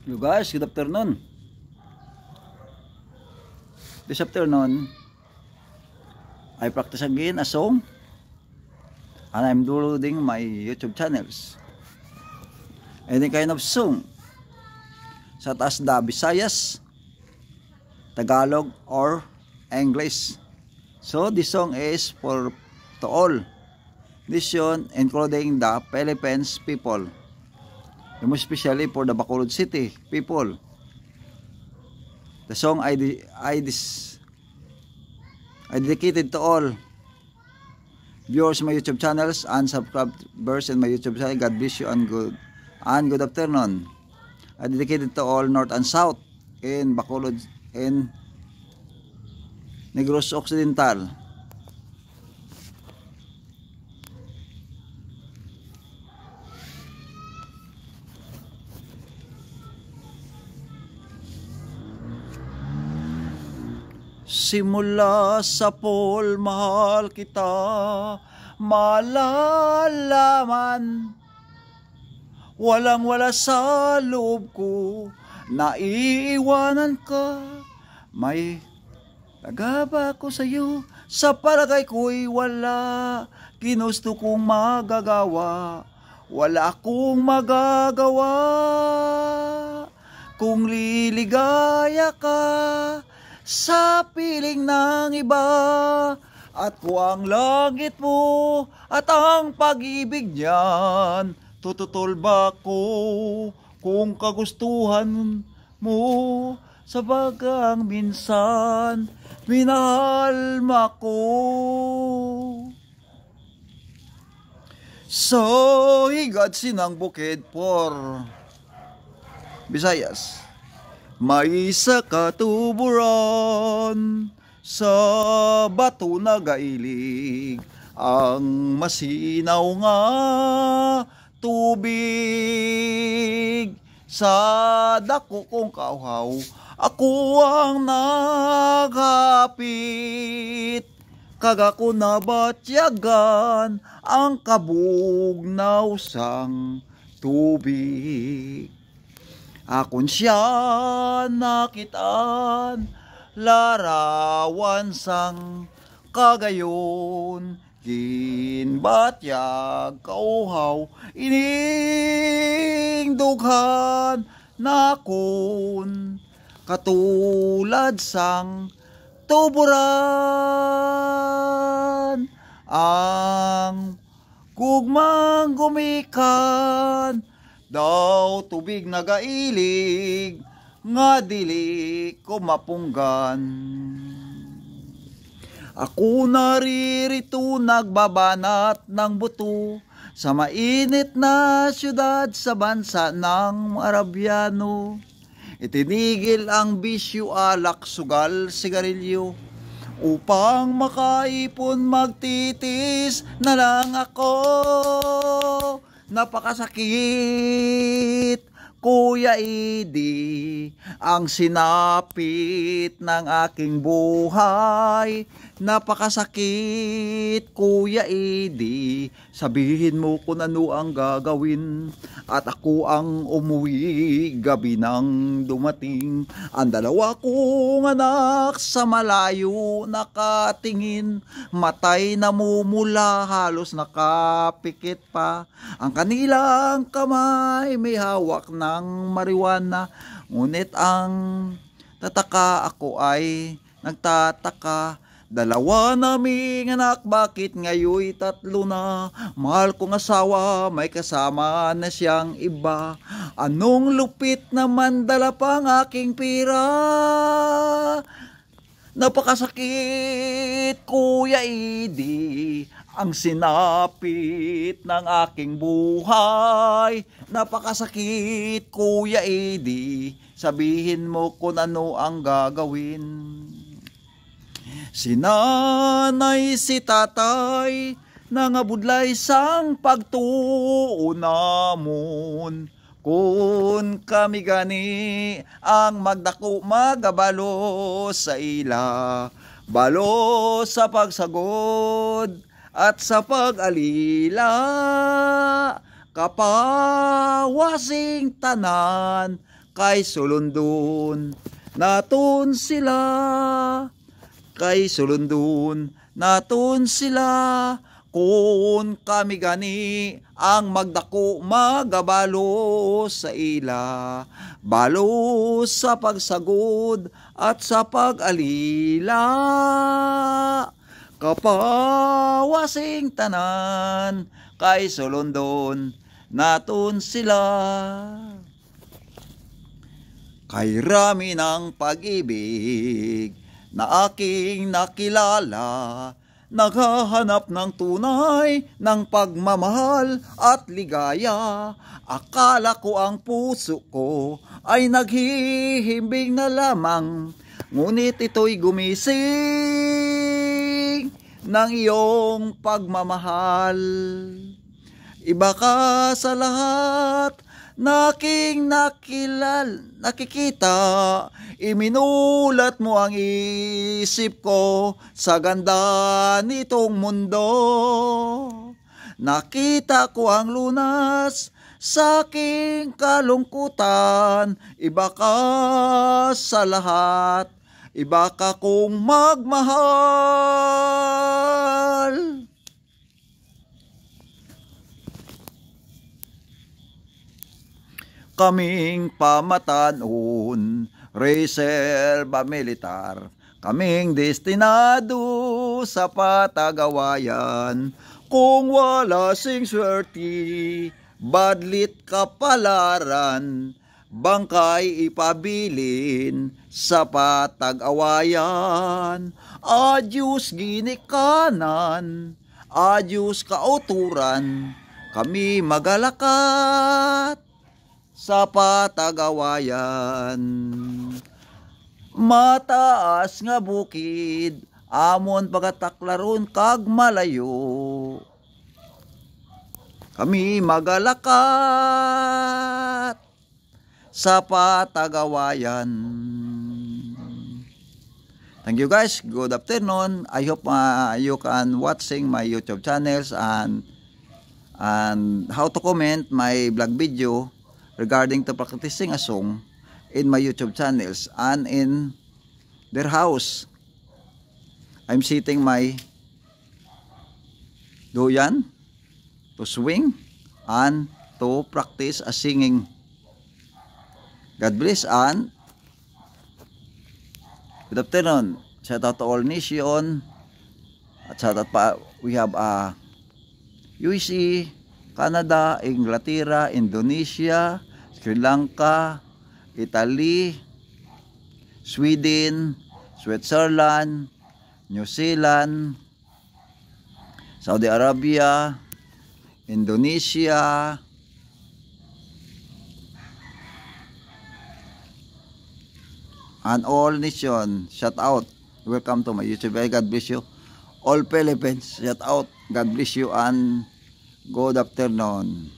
You guys, good afternoon. This afternoon, I practice again a song and I'm downloading my YouTube channels. Any kind of song, such as the Visayas, Tagalog, or English. So this song is for to all nation, including the Philippines people, and most especially for the Bacolod City people. The song I dedicated to all viewers of my YouTube channels and subscribers in my YouTube channel. God bless you and good afternoon. I dedicated to all North and South in Bacolod in Negros Occidental. Simula sa pool, mahal kita, malalaman. Walang-wala sa loob ko, naiiwanan ka. May tagaba ko sa'yo, sa palagay ko'y wala. Ginusto kong magagawa, wala akong magagawa. Kung liligaya ka sa piling ng iba, at kung ang langit mo at ang pag-ibig niyan, tututol ba ko kung kagustuhan mo, sa bagang minsan minahal mo ako. So higad sinang bukid for Visayas. May isa katuburan sa bato na gailig, ang masinaw nga tubig. Sa dako kong kauhaw, ako ang naghapit. Kagako na batyagan ang kabugnaw sang tubig. Akon siya nakitaan, larawan sang kagayon. Ginbatyag kauhaw, ining dughan nakon, katulad sang tuburan. Ang gugmang gumikan, daw tubig nagailig, nga dili ko mapunggan. Ako naririto nagbabanat ng buto sa mainit na syudad sa bansa ng Arabyano. Itinigil ang bisyo, alak, sugal, sigarilyo, upang makaipon magtitis na lang ako. Napakasakit, Kuya Edi, ang sinapit ng aking buhay. Napakasakit, Kuya Edi, sabihin mo kung ano ang gagawin, at ako ang umuwi gabi nang dumating. Ang dalawa kong anak sa malayo nakatingin, matay namumula, halos nakapikit pa. Ang kanilang kamay may hawak ng marijuana, ngunit ang tataka, ako ay nagtataka. Dalawa naming anak, bakit ngayoy tatlo na? Mahal kong asawa, may kasama na siyang iba. Anong lupit naman, dala pang aking pira. Napakasakit, Kuya Edi, ang sinapit ng aking buhay. Napakasakit, Kuya Edi, sabihin mo kung ano ang gagawin. Si nanay, si tatay, nangabudlay sang pagtuo namon. Kung kami gani ang magdako magabalo sa ila, balo sa pagsagod at sa pag-alila, kapawasing tanan kay sulundon naton sila, kay sulundon naton sila, kung kami gani ang magdako magabalo sa ila, balo sa pagsagod at sa pag-alila, kapawasing tanan kay sulundon naton sila. Kay rami ng pag-ibig na aking nakilala, naghahanap ng tunay ng pagmamahal at ligaya. Akala ko ang puso ko ay naghihimbing na lamang, ngunit ito'y gumising ng iyong pagmamahal. Iba ka sa lahat naking nakikita, iminulat mo ang isip ko sa ganda nitong mundo. Nakita ko ang lunas sa aking kalungkutan, iba ka sa lahat, iba ka kong magmahal. Kaming pamatanon, reserba militar, kaming destinado sa patagawayan. Kung wala sing swerte, badlit kapalaran, bangkay ipabilin sa patag-awayan. Adyos ginikanan, adyos kauturan, kami magalakat sa patagawayan. Mataas nga bukid, amon pagataklaron kag malayo, kami magalakat sa patagawayan. Thank you guys. Good afternoon. I hope you can watching my YouTube channels and how to comment my vlog video regarding to practicing a song in my YouTube channels and in their house. I'm sitting my doyan to swing and to practice a singing. God bless and good afternoon. Shout out to all nation. At shout out pa, we have USA, Canada, Inglaterra, Indonesia, Sri Lanka, Italy, Sweden, Switzerland, New Zealand, Saudi Arabia, Indonesia, and all nation. Shout out. Welcome to my YouTube. God bless you. All Philippines. Shout out. God bless you and good afternoon.